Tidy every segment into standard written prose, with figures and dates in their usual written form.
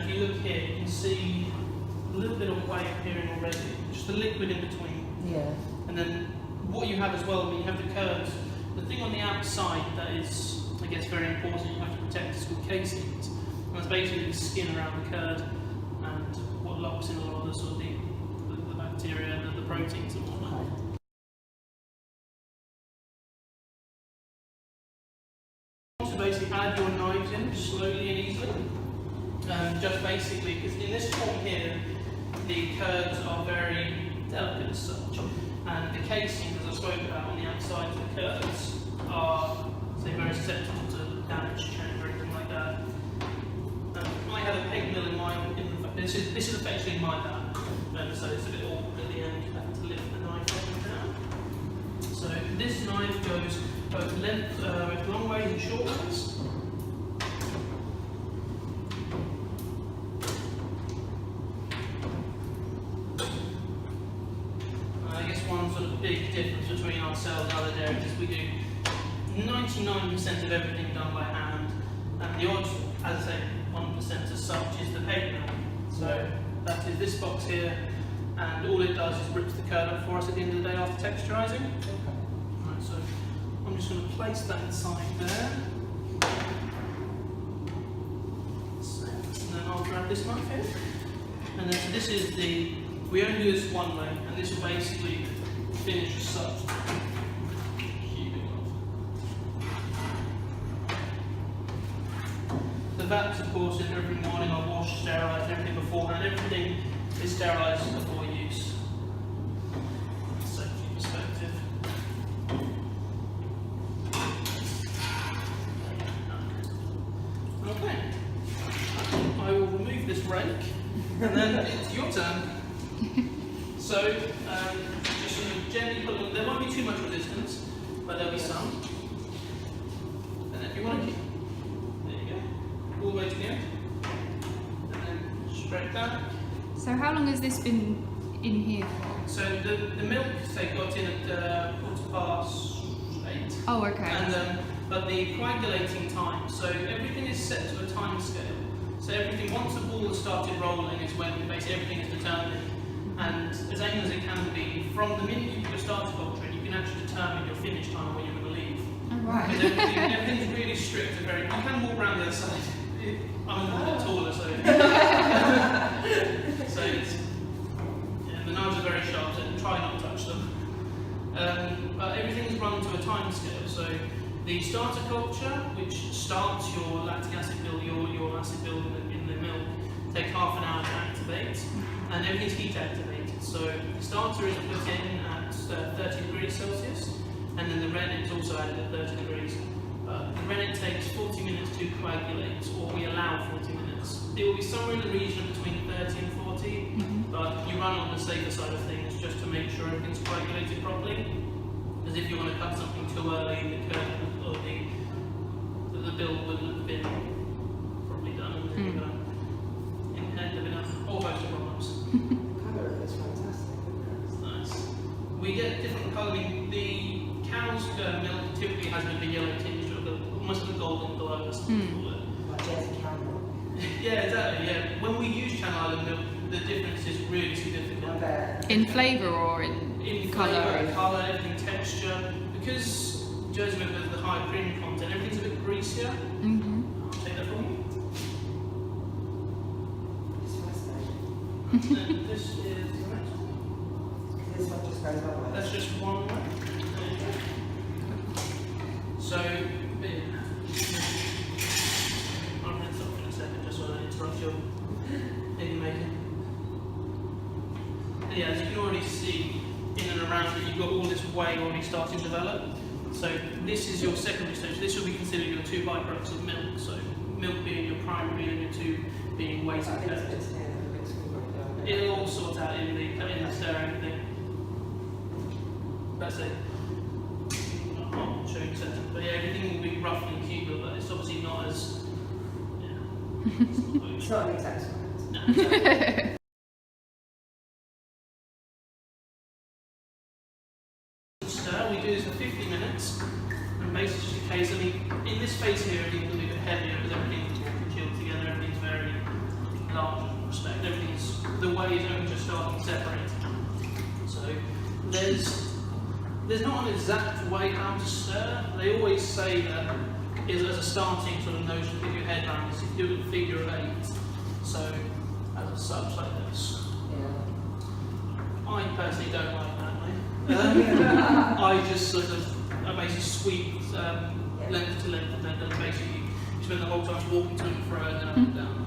if you look here, you can see a little bit of whey appearing already, just the liquid in between. Yeah. And then what you have as well, when you have the curds, the thing on the outside that is, I guess, very important, you have to protect, is called casings. And that's basically the skin around the curd and what locks in a lot of the sort of the bacteria and the proteins and whatnot. Okay. To basically add your knives in slowly and easily. Just basically, because in this form here, the curds are very delicate as such, and the casings, as I spoke about on the outside of the curds, are, say, very susceptible to damage, change, or anything like that. I had a peg mill in mine. This is effectively my dad, so it's a bit awkward at the end. You have to lift the knife up and down. So this knife goes both length, long ways and short ways. I guess one sort of big difference between ourselves and other dairies is we do 99% of everything done by hand, and the odd, as I say, 1% as such is the peg mill. So that is this box here, and all it does is rips the curd up for us at the end of the day after texturising. Right, so I'm just going to place that inside there. So, and then I'll grab this knife here. And then so this is the, we only do this one way, and this will basically finish as such. The vats, of course, in every morning I wash, sterilise everything beforehand. Everything is sterilised before use. Safety perspective. Okay. I will remove this rake, and then it's your turn. So, just sort of gently put them, there won't be too much resistance, but there'll be some. And if you want to keep, there you go, all the way to the end. And then straight back. So how long has this been in here for? So the milk, say, got in at 8:15. Oh, okay. And but the coagulating time, so everything is set to a time scale. So everything, once the ball has started rolling, is when basically everything is determined. And as aim as it can be, from the minute you put your starter culture in, you can actually determine your finish time when you're going to leave. Oh, right. Because everything's really strict and very. You can walk around the other side. I'm a lot taller, so. So it's. Yeah, the knives are very sharp, so try not to touch them. But everything is run to a time scale. So the starter culture, which starts your lactic acid build, your acid build in the milk, takes half an hour to activate, and everything's heat activated. So the starter is put in at 30 degrees Celsius, and then the rennet is also added at 30 degrees. The rennet takes 40 minutes to coagulate, or we allow 40 minutes. It will be somewhere in the region between 30 and 40, but you run on the safer side of things just to make sure everything's coagulated properly. Because if you want to cut something too early, the curd or the build wouldn't have been probably done, and then you're going to end up in a whole host of problems. Colour is fantastic. It's nice. We get different colouring. The cow's milk typically has a bit of a yellow tinge, or almost like a golden glow, as some people call it. Like Jersey cow milk. Yeah, exactly. Yeah. When we use Channel Island milk, the difference is really significant. In flavour or in colour? Flavour, colour, everything, texture. Because Jersey milk has the high cream content, everything's a bit greasier. I'll take that from you. It's fascinating. And this is the next one. This one just goes one way. That's just one way. There you go. So, I'll rinse off in a second just so I don't interrupt your baby making. And yeah, as you can already see in and around it, you've got all this whey already starting to develop. So this is your secondary stage. This will be considered your 2 byproducts of milk. So milk being your primary and your 2 being whey and curd. It'll all sort out in the stirring thing. That's it. I'll show you in a second. But yeah, everything will be roughly cubic, but it's obviously not as. Yeah. It's not an exact science. No. Stir, we do this for 50 minutes, and basically just in case, I mean, in this phase here, everything's a little bit heavier because everything's more chilled together, everything's very large. whey is only just starting to separate. So there's not an exact way how to stir. They always say that is as a starting sort of notion to get your head around is if you do a figure of 8. So as such like this. Yeah. I personally don't like that way. I just sort of basically sweep length to length, and then basically you spend the whole time walking to and fro and then up and down.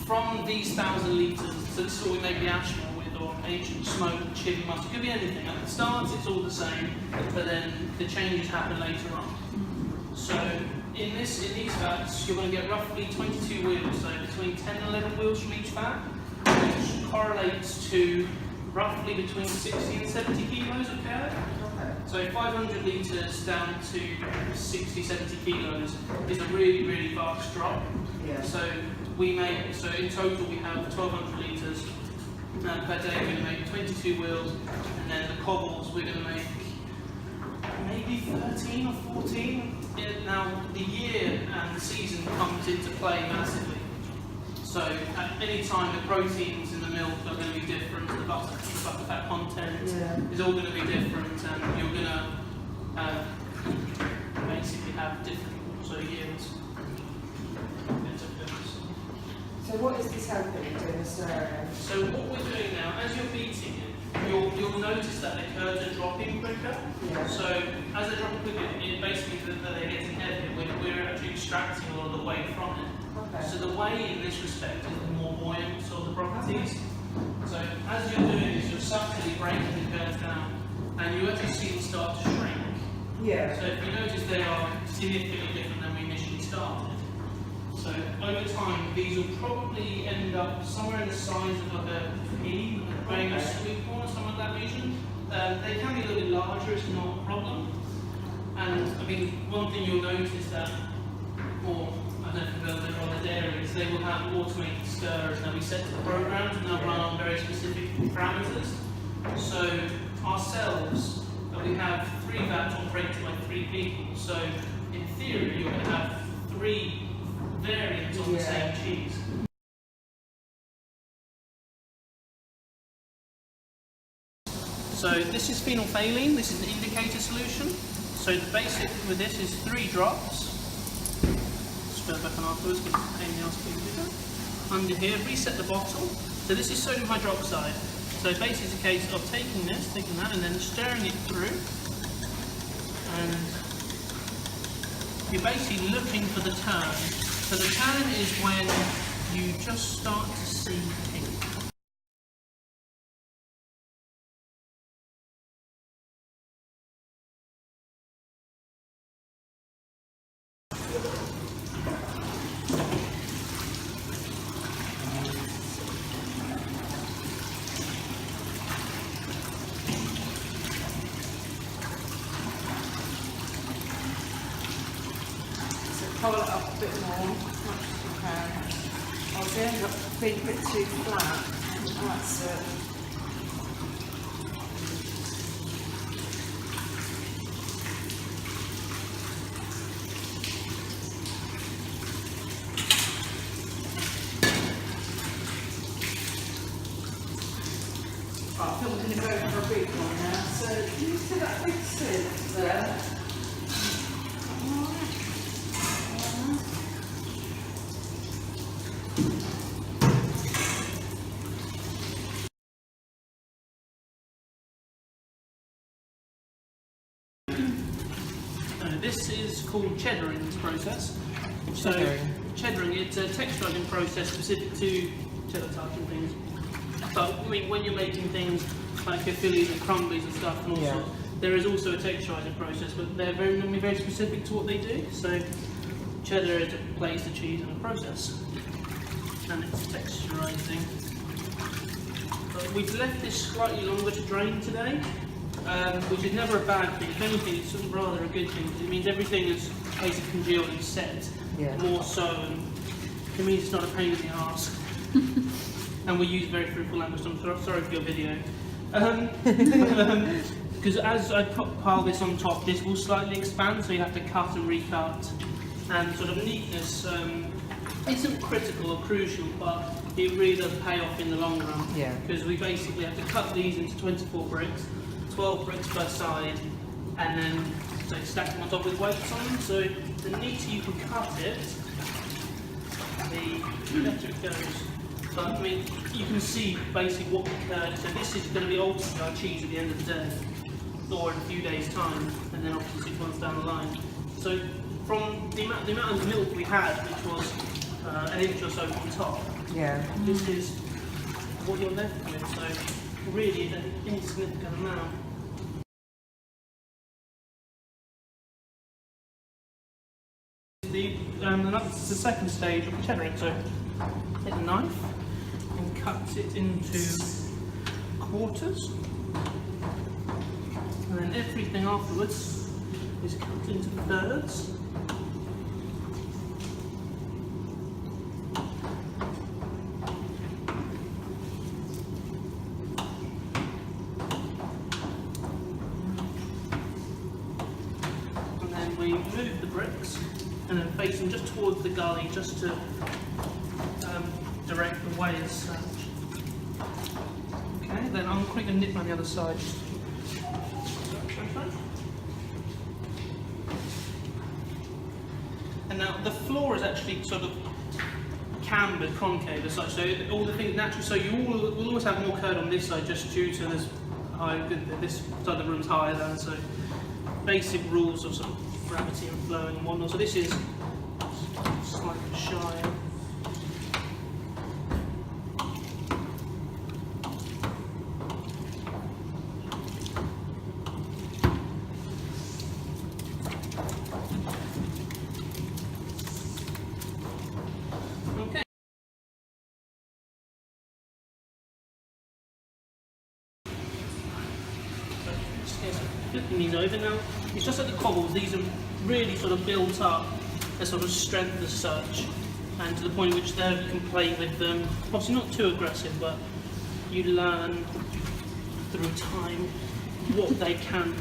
From these 1,000 litres, so this is what we make the Ashmore with, or Ancient Smoked Chili Mustard. It could be anything. At the start it's all the same, but then the changes happen later on. So in these vats, you're going to get roughly 22 wheels, so between 10 and 11 wheels from each vat, which correlates to roughly between 60 and 70 kilos of curd. Okay. So 500 litres down to 60, 70 kilos is a really, really fast drop. Yeah. So in total we have 1,200 litres per day. We're going to make 22 wheels, and then the cobbles we're going to make maybe 13 or 14. Now the year and the season comes into play massively. So at any time the proteins in the milk are going to be different, the butter fat content is all going to be different, and you're going to basically have different sort of yields. So what is this helping you doing the stirring? So what we're doing now, as you're beating it, you'll notice that the curds are dropping quicker. Yeah. So as they're dropping quicker, it basically that they're getting heavier. We're actually extracting a lot of the whey from it. Okay. So the whey in this respect is the more buoyant sort of the properties. So as you're doing this, you're subtly breaking the curds down, and you actually see them start to shrink. Yeah. So if you notice, they are significantly different than we initially started. So over time, these will probably end up somewhere in the size of like a pea, a famous sweet corn, or something like that region. They can be a little bit larger, it's not a problem. And I mean, one thing you'll notice that, or I don't know if they're on the dairies, they will have automated stirrers. They'll be set to the programs and they'll run on very specific parameters. So ourselves, we have 3 vats operated by 3 people. So in theory, you're going to have 3 variants of the same cheese. So this is phenolphthalein, this is an indicator solution. So the basic with this is 3 drops. Spit it back on afterwards because it's a pain in the ass to do that. Under here, reset the bottle. So this is sodium hydroxide. So basically it's a case of taking that and then stirring it through. And you're basically looking for the turn. So the turn is when you just start to see pink. Pull it up a bit more, as much as you can. Or if it ends up being a bit too flat, that's it. Right, I think we're going to go for a big one now. So, can you see that big sieve there? This is called Cheddaring, this process. So, Cheddaring, it's a texturizing process specific to cheddar tarts and things. But I mean, when you're making things like your fillies and crumblies and stuff, and all sorts, there is also a texturizing process, but they're normally very specific to what they do. So, cheddar is plays the cheese in a process, and it's texturizing. But we've left this slightly longer to drain today. Which is never a bad thing. If anything, it's rather a good thing, because it means everything is basically congealed and set more so, and it means it's not a pain in the arse. And we use very fruitful language, so I'm sorry for your video. Because as I pile this on top, this will slightly expand, so you have to cut and recut. And sort of neatness isn't critical or crucial, but it really does pay off in the long run. Yeah. Because we basically have to cut these into 24 bricks, 12 bricks per side, and then stack them on top with weights on them. So the neater you can cut it, the better it goes. But I mean, you can see basically what so this is going to be ultimately our cheese at the end of the day, or in a few days' time, and then obviously 6 months down the line. So from the amount of milk we had, which was an inch or so on top, this is what you're left with. So really an insignificant amount. That's the second stage of the cheddaring. So take a knife and cut it into quarters, and then everything afterwards is cut into thirds. And then we move the bricks and then face them just towards the gully, just to direct the way as such. Okay, then I'm quick and nip on the other side. And now the floor is actually sort of cambered, concave as such, so all the things naturally, so you will always have more curd on this side just due to this side of the room's higher than, so basic rules of sort of gravity and flowing and whatnot. So this is slightly shy. Okay. Flipping these over now. It's just like the cobbles, these are really sort of built up a sort of strength as such, and to the point at which there you can play with them. Obviously not too aggressive, but you learn through time what they can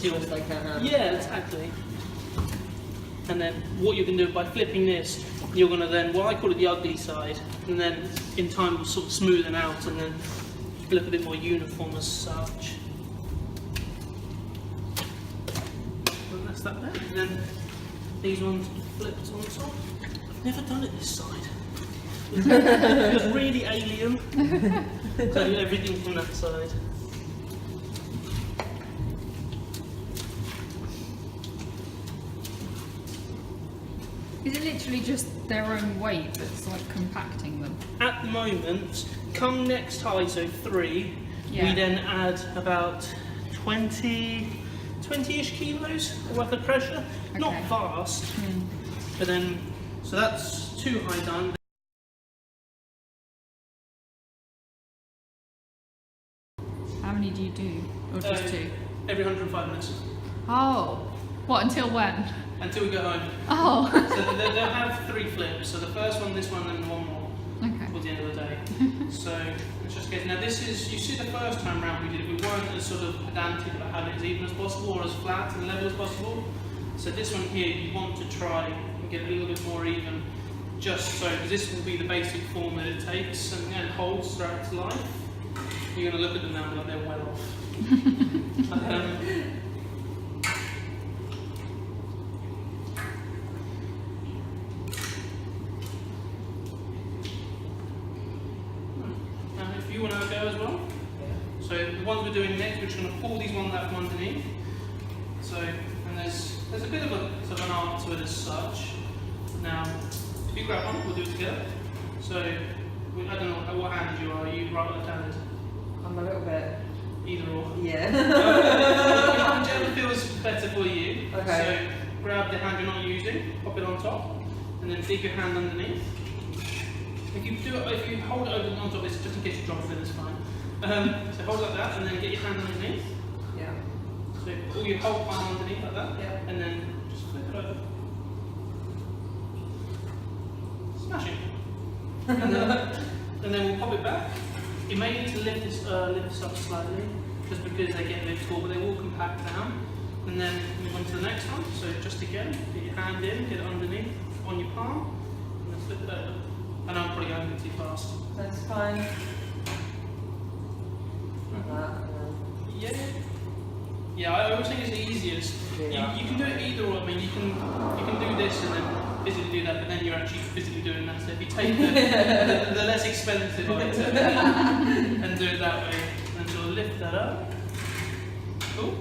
deal with. They can Yeah, exactly. And then what you can do by flipping this, you're going to then, well, I call it the ugly side, and then in time will sort of smoothen out and then look a bit more uniform as such. And that's that there. And then these ones flipped on top. I've never done it this side. It was really alien. So everything from that side. Is it literally just their own weight that's like compacting them? At the moment, come next high, so 3, Yeah. we then add about 20-ish kilos worth of pressure. Not Okay. fast, but then, so that's 2 high done. How many do you do? Or just 2? Every 105 minutes, Oh, what, until when? until we go home. Oh, So they'll have 3 flips, so the first one, this one, and one more okay. towards the end of the day. So let's just get, now this is, you see the first time round we did it, we weren't as sort of pedantic about having it as even as possible or as flat and level as possible. So this one here, you want to try and get a little bit more even, just so, because this will be the basic form that it takes and holds throughout its life. You're going to look at them now and be like, they're well off. Now if you want to go as well. So the ones we're doing next, we're just going to pull these ones out from underneath. So, and there's a bit of a sort of an art to it as such. Now, if you grab one, we'll do it together. So, I don't know what hand you are. Are you right or left-handed? I'm a little bit. Either or. Yeah. Whichever feels better for you. Okay. So, grab the hand you're not using, pop it on top, and then dig your hand underneath. If you hold it over on top of this, just in case you drop it, it's fine. So hold it like that, and then get your hand underneath. Yeah. So pull your whole palm underneath like that, Yeah. and then just flip it over. Smash it. And then we'll pop it back. You may need to lift this up slightly, just because they get a bit tall, but they will compact down. And then move on to the next one. So just again, get your hand in, get it underneath on your palm, and then flip it over. And I'm probably going a bit too fast. That's fine. Like that, Yeah. Yeah, I always think it's the easiest. Yeah. You can do it either or. I mean, you can do this and then physically do that, but then you're actually physically doing that. So if you take the less expensive item and do it that way, and sort of lift that up. Cool.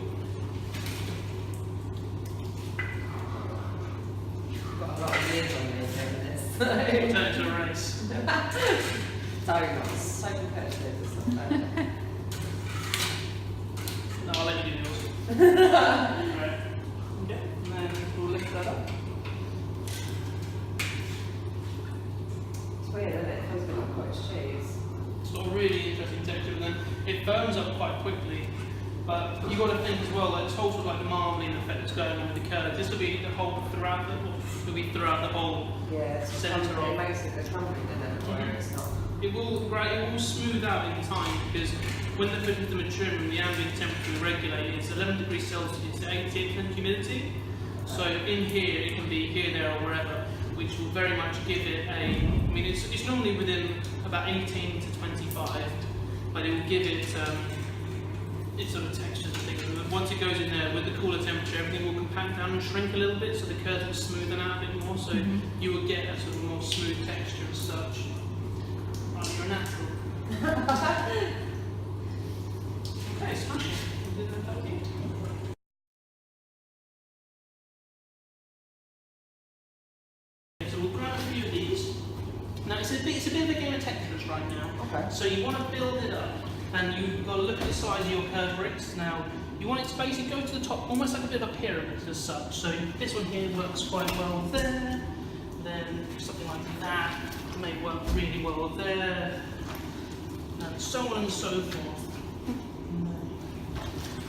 got a lot of years on me doing this. Turn it to a race. Sorry, not so competitive or something. No, I'll let you do yours. Right. Okay, and then we'll lift that up. It's weird, isn't it? It feels a bit like cottage cheese. It's got a really interesting texture, and then it burns up quite quickly. But you've got to think as well, like this whole sort of like the marbling effect that's going on with the curd. This will be the whole throughout the whole. Yeah, it's Centre it of- makes it a crumbling, doesn't it? Mhm. It's not. It will smooth out in time because when the food is mature and the ambient temperature is regulated, it's 11 degrees Celsius to 88% humidity. So in here, it can be here, there, or wherever, which will very much give it a. I mean, it's normally within about 18 to 25, but it will give it its sort of textures and things. And once it goes in there with the cooler temperature, everything will compact down and shrink a little bit, so the curds will smoothen out a bit more. So you will get a sort of more smooth texture as such. Right, you're a natural. Okay, smashing. Thank you. So we'll grab a few of these. Now it's a bit of a game of textures right now. Okay. So you want to build it up, and you've got to look at the size of your curd bricks. Now you want it to basically go to the top, almost like a bit of a pyramid as such. So this one here works quite well there. Then something like that may work really well there. And so on and so forth.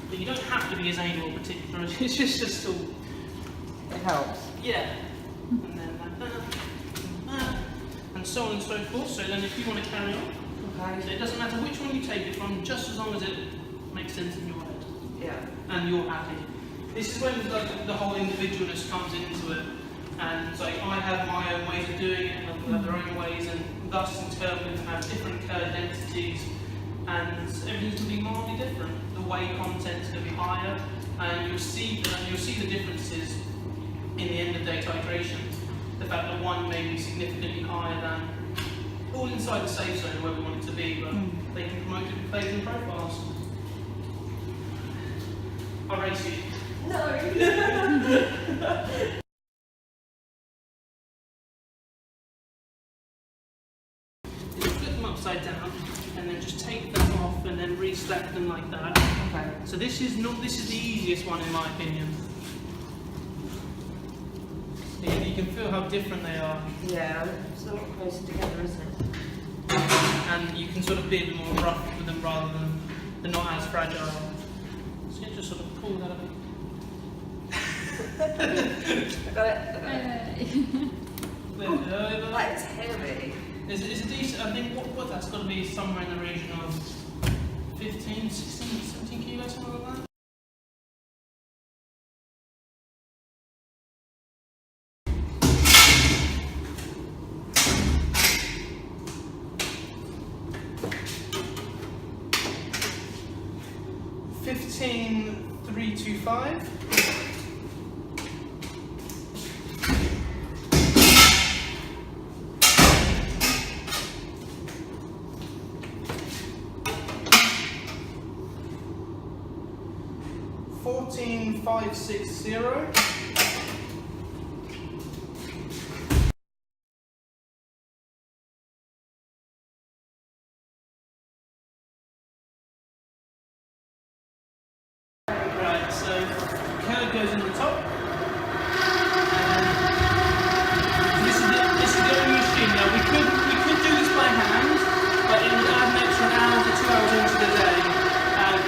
But you don't have to be as anal or particular. It's just all. It helps. Yeah. And then like that, and so on and so forth. So then if you want to carry on, so Okay. it doesn't matter which one you take it from, just as long as it makes sense in your head Yeah. and you're happy. This is when the whole individualness comes into it. And so I have my own ways of doing it, and others have their own ways, and thus in turn we can have different curd densities, and everything's going to be mildly different. The whey content is going to be higher, and you'll see the differences in the end of day titration. The fact that one may be significantly higher than, all inside the safe zone where we want it to be, but they can promote different flavors and profiles. I'll race you. No. Flip them upside down, and then just take them off, and then re-stack them like that. Okay. So this is the easiest one in my opinion. You can feel how different they are, Yeah, it's a lot closer together, isn't it? and you can sort of be a bit more rough with them rather than they're not as fragile. So you just sort of pull that a bit. I got it. Flip it over. Like, it's heavy. It's a decent. I think what that's got to be somewhere in the region of 15, 16, 17 kilos, something like that. $15,325. $14,560. Right, so curd goes in the top. This is the only machine. Now we could do this by hand, but it would add an extra hour to 2 hours into the day. And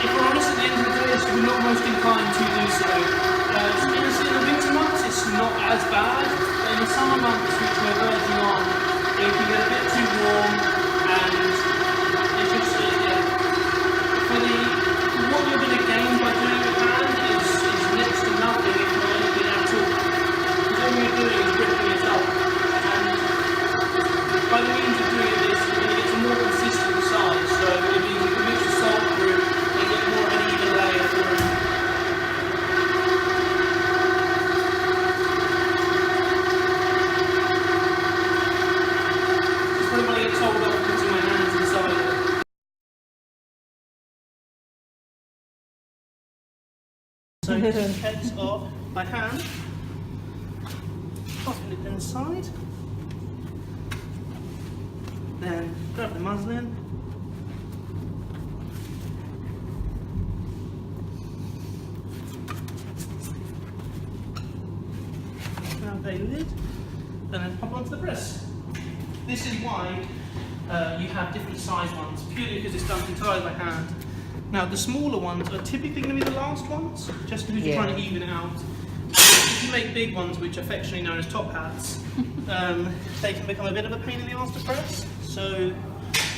if we're honest, at the end of the day, we're not most inclined to do so. In the winter months, it's not as bad, but in the summer months, which we're verging on, it can get a bit too warm, and it's just, yeah. For what you're going to gain by doing it with hand, So just a case of by hand, popping it inside, then grab the muslin, grab a lid, and then pop onto the press. This is why you have different size ones, purely because it's done entirely by hand. Now the smaller ones are typically going to be the last ones, just because you're trying to even it out. If you make big ones, which are affectionately known as top hats, they can become a bit of a pain in the arse to press. So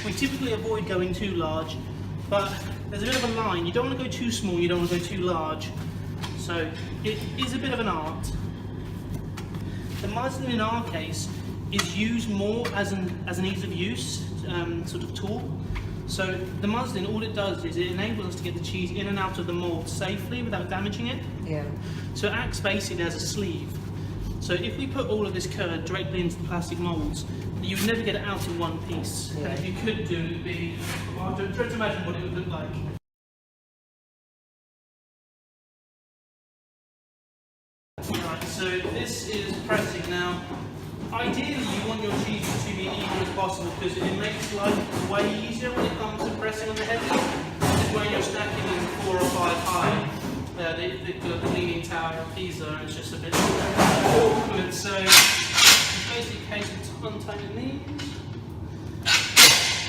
we typically avoid going too large, but there's a bit of a line. You don't want to go too small, you don't want to go too large. So it is a bit of an art. The muslin in our case is used more as an ease of use sort of tool. So the muslin, all it does is it enables us to get the cheese in and out of the mould safely without damaging it. Yeah. So it acts basically as a sleeve. So if we put all of this curd directly into the plastic moulds, you would never get it out in one piece. Yeah. And if you could do it, it would be, well, try to imagine what it would look like. Right, so this is pressing now. Ideally, you want your cheese to be even as possible because it makes life way easier when it comes to pressing on the heavy. This is when you're stacking them 4 or 5 high. The Leaning Tower of Pisa, and it's just a bit awkward. So it's basically a case of untying these,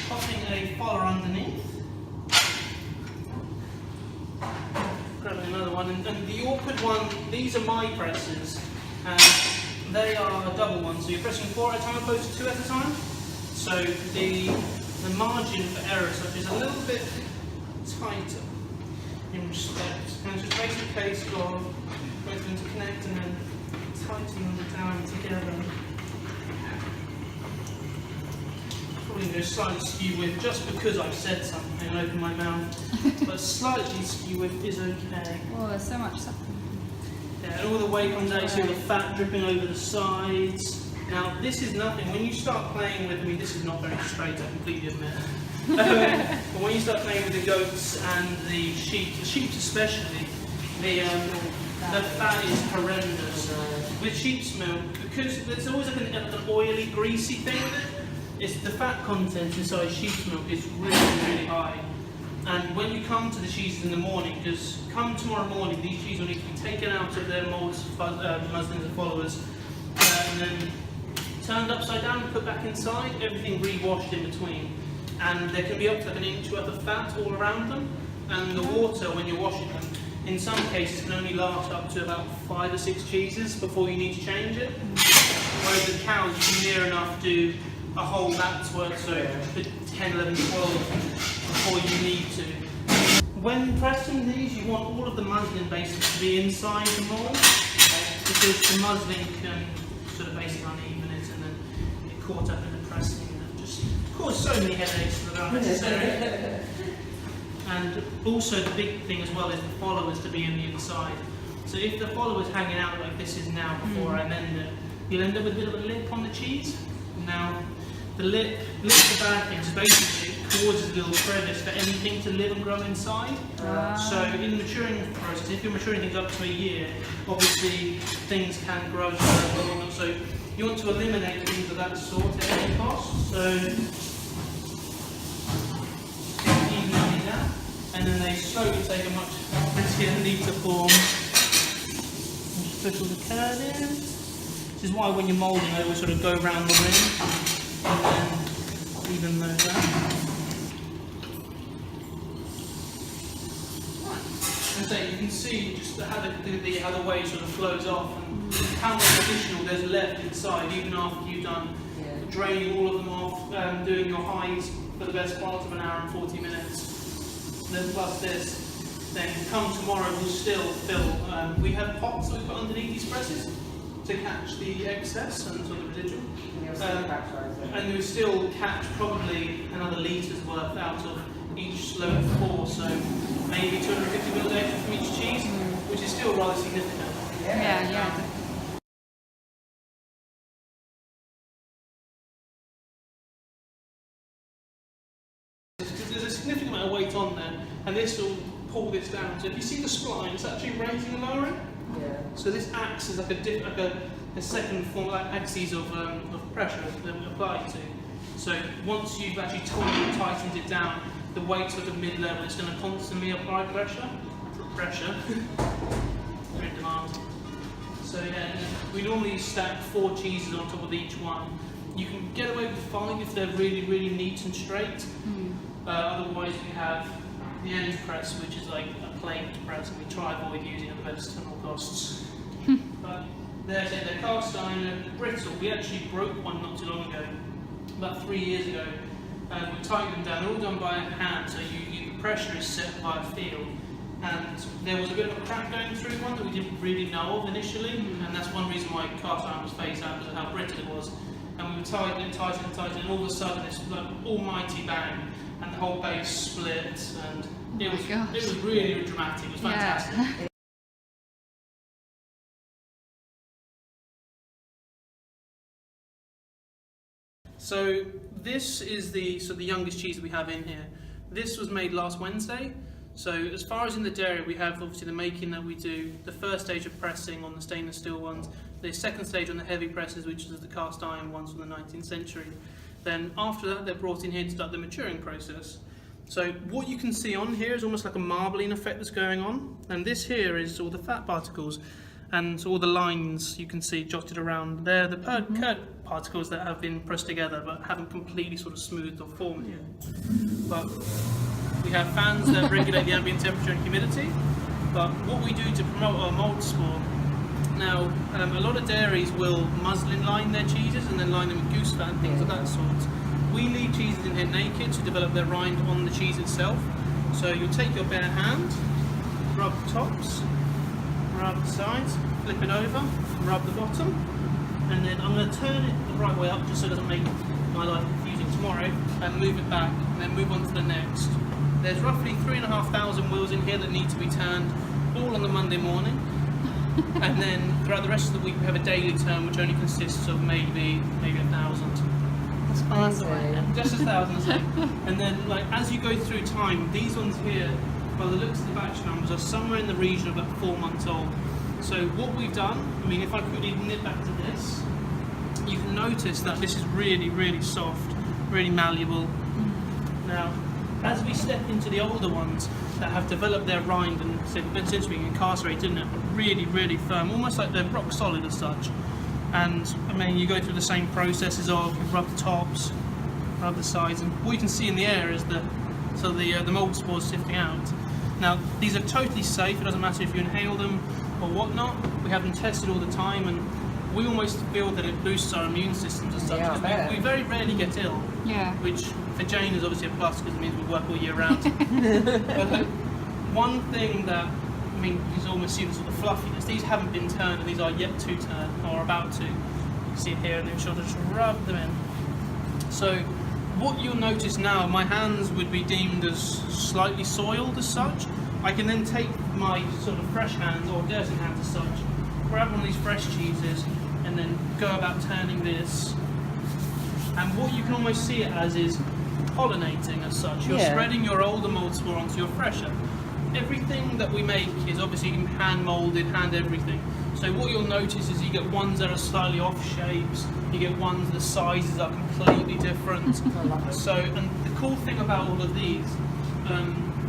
popping a follower underneath, grabbing another one, and the awkward one. These are my presses, and they are a double one, so you're pressing 4 at a time opposed to 2 at a time. So the margin for error such is a little bit tighter in respect. And it's just basically a case of waiting them to connect and then tightening them down together. Probably going to slightly skew width just because I've said something and opened my mouth. But slightly skew width is okay. Oh, there's so much stuff. Yeah, and all the whey comes out, you see all the fat dripping over the sides. Now, this is nothing. When you start playing with, I mean, this is not very straight, I completely admit. But when you start playing with the goats and the sheep especially, the fat is horrendous. With sheep's milk, because there's always like an oily, greasy thing with it, it's the fat content inside sheep's milk is really, really high. And when you come to the cheeses in the morning, because come tomorrow morning, these cheeses will need to be taken out of their moulds, muslins and followers, and then turned upside down and put back inside, everything re-washed in between. And there can be up to like an inch worth of fat all around them. And the water, when you're washing them, in some cases can only last up to about 5 or 6 cheeses before you need to change it. Whereas with cows, you can near enough do a whole vat's worth, so 10, 11, 12 before you need to. When pressing these, you want all of the muslin basically to be inside the mould, because the muslin can sort of basically uneven it and then get caught up in the pressing and just cause so many headaches that are unnecessary. And also the big thing as well is the followers to be in the inside. So if the follower's hanging out like this is now before I mend it, you'll end up with a bit of a lip on the cheese. Now, the lip's the bad thing, so basically it causes a little crevice for anything to live and grow inside. So in the maturing process, if you're maturing things up to a year, obviously things can grow and so you want to eliminate things of that sort at any cost. So evenly down, and then they slowly take a much prettier, neater form. Just put all the curd in. This is why when you're moulding, they always sort of go around the rim and then even those out. And so you can see just how the whey sort of flows off and how much additional there's left inside, even after you've done draining all of them off, doing your highs for the best part of an hour and 40 minutes. And then plus this, then come tomorrow we'll still fill. We have pots that we put underneath these presses to catch the excess and sort of residual. And we still catch probably another litre's worth out of each slope pour, so maybe 250 ml extra from each cheese, which is still rather significant. Yeah. There's a significant amount of weight on there, and this will pull this down. So if you see the spline, it's actually raising and lowering. Yeah. So this acts as like a second form, like axes of pressure that we apply to. So once you've actually tightened it down, the weight's at the mid-level, it's going to constantly apply pressure. Very in demand. So yeah, we normally stack 4 cheeses on top of each one. You can get away with 5 if they're really, really neat and straight. Otherwise we have the end press, which is like a plate press, and we try to avoid using at the best at all costs. But they're cast iron, they're brittle. We actually broke one not too long ago, about 3 years ago. We tightened them down, they're all done by hand, so the pressure is set by a feel. And there was a bit of a crack going through one that we didn't really know of initially, and that's one reason why cast iron was phased out, because of how brittle it was. And we were tightening, and all of a sudden this like almighty bang, and the whole base split, and it was really dramatic. It was fantastic. Yeah. So this is the youngest cheese that we have in here. This was made last Wednesday. So as far as in the dairy, we have obviously the making that we do, the first stage of pressing on the stainless steel ones, the second stage on the heavy presses, which is the cast iron ones from the 19th century. Then after that, they're brought in here to start the maturing process. So what you can see on here is almost like a marbling effect that's going on, and this here is all the fat particles, and so all the lines you can see jotted around. They're the curd particles that have been pressed together but haven't completely sort of smoothed or formed yet. But we have fans that regulate the ambient temperature and humidity. But what we do to promote our mould spore, now a lot of dairies will muslin line their cheeses and then line them with goose fat and things of that sort. We leave cheeses in here naked to develop their rind on the cheese itself. So you'll take your bare hand, rub the tops, rub the sides, flip it over, rub the bottom, and then I'm going to turn it the right way up just so it doesn't make my life confusing tomorrow, and move it back, and then move on to the next. There's roughly 3,500 wheels in here that need to be turned, all on the Monday morning. And then throughout the rest of the week we have a daily turn which only consists of maybe 1,000. That's crazy. Just 1,000. And then like as you go through time, these ones here, by the looks of the batch numbers, are somewhere in the region of about 4 months old. So what we've done, I mean, if I quickly nip back to this, you can notice that this is really, really soft, really malleable. Now, as we step into the older ones that have developed their rind and since being incarcerated, isn't it? Really, really firm, almost like they're rock solid as such. And I mean, you go through the same processes of you rub the tops, rub the sides, and what you can see in the air is the mould spores sifting out. Now, these are totally safe. It doesn't matter if you inhale them or whatnot. We have them tested all the time, and we almost feel that it boosts our immune systems as such, because we very rarely get ill. Yeah. Which for Jane is obviously a plus because it means we work all year round. But one thing that, I mean, you can almost see the sort of fluffiness. These haven't been turned, and these are yet to turn, or about to. You can see it here, and then she'll just rub them in. So what you'll notice now, my hands would be deemed as slightly soiled as such. I can then take my sort of fresh hands, or dirty hands as such, grab one of these fresh cheeses, and then go about turning this. And what you can almost see it as is pollinating as such. You're spreading your older mould spore onto your fresher. Everything that we make is obviously hand moulded, hand everything. So what you'll notice is you get ones that are slightly off shapes, you get ones the sizes are completely different. So, and the cool thing about all of these,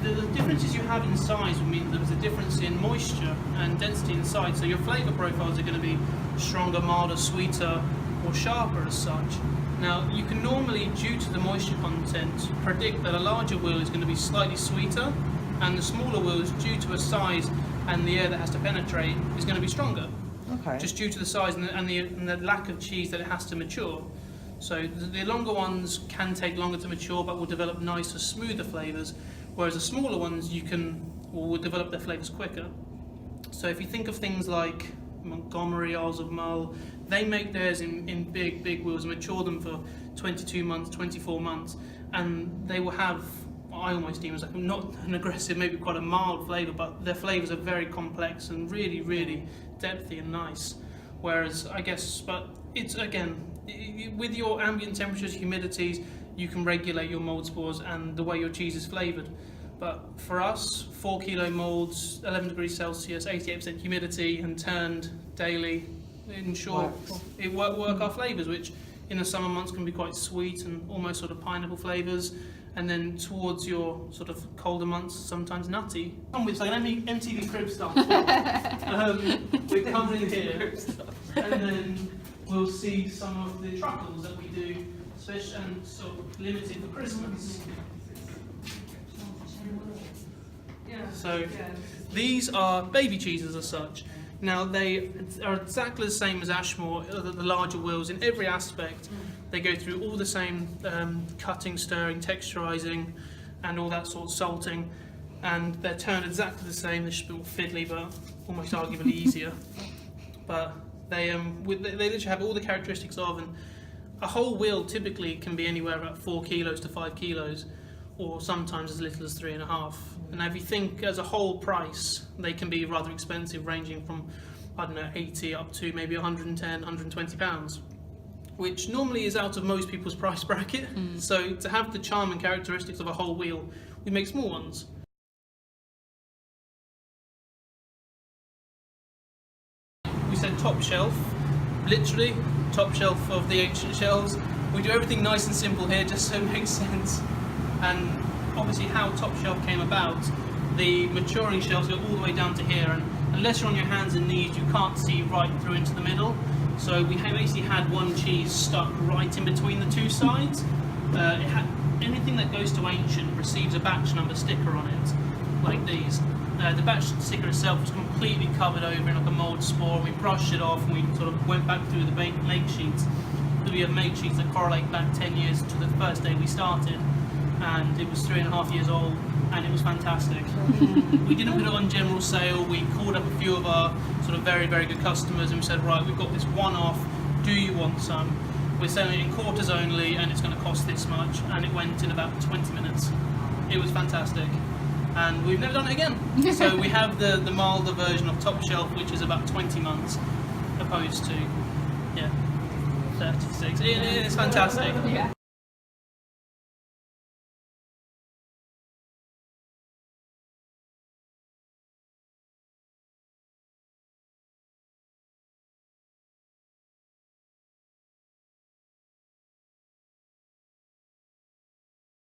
the differences you have in size will mean there's a difference in moisture and density inside. So your flavour profiles are going to be stronger, milder, sweeter, or sharper as such. Now, you can normally, due to the moisture content, predict that a larger wheel is going to be slightly sweeter, and the smaller wheels, due to a size and the air that has to penetrate, is going to be stronger. Okay. Just due to the size and the lack of cheese that it has to mature. So the longer ones can take longer to mature, but will develop nicer, smoother flavours, whereas the smaller ones will develop their flavours quicker. So if you think of things like Montgomery, Isles of Mull, they make theirs in big wheels and mature them for 22 months, 24 months, and they will have, I almost deem as like not an aggressive, maybe quite a mild flavour, but their flavours are very complex and really, really depthy and nice. Whereas I guess, but it's again, with your ambient temperatures, humidities, you can regulate your mould spores and the way your cheese is flavoured. But for us, 4 kilo moulds, 11 degrees Celsius, 88% humidity, and turned daily, ensure it work our flavours, which in the summer months can be quite sweet and almost sort of pineapple flavours, and then towards your sort of colder months, sometimes nutty. Come with like an MTV Crib style. We're coming here, and then we'll see some of the truffles that we do, special and sort of limited for Christmas. So these are baby cheeses as such. Now they are exactly the same as Ashmore, the larger wheels in every aspect. They go through all the same cutting, stirring, texturising, and all that sort of salting, and they're turned exactly the same. They're just a bit more fiddly, but almost arguably easier. But they literally have all the characteristics of, and a whole wheel typically can be anywhere about 4 kilos to 5 kilos, or sometimes as little as 3.5. And if you think as a whole price, they can be rather expensive, ranging from, I don't know, 80 up to maybe 110, 120 pounds, which normally is out of most people's price bracket. So to have the charm and characteristics of a whole wheel, we make small ones. We said top shelf, literally top shelf of the ancient shelves. We do everything nice and simple here, just so it makes sense. And obviously how top shelf came about, the maturing shelves go all the way down to here, and unless you're on your hands and knees you can't see right through into the middle. So we basically had one cheese stuck right in between the two sides. Anything that goes to ancient receives a batch number sticker on it, like these. The batch sticker itself was completely covered over in like a mould spore. We brushed it off and we sort of went back through the make sheets. We have make sheets that correlate back 10 years to the first day we started, and it was 3.5 years old, and it was fantastic. We didn't put it on general sale. We called up a few of our sort of very, very good customers and we said, right, we've got this one off, do you want some? We're selling it in quarters only and it's going to cost this much, and it went in about 20 minutes. It was fantastic, and we've never done it again. So we have the milder version of top shelf, which is about 20 months opposed to 36. It's fantastic.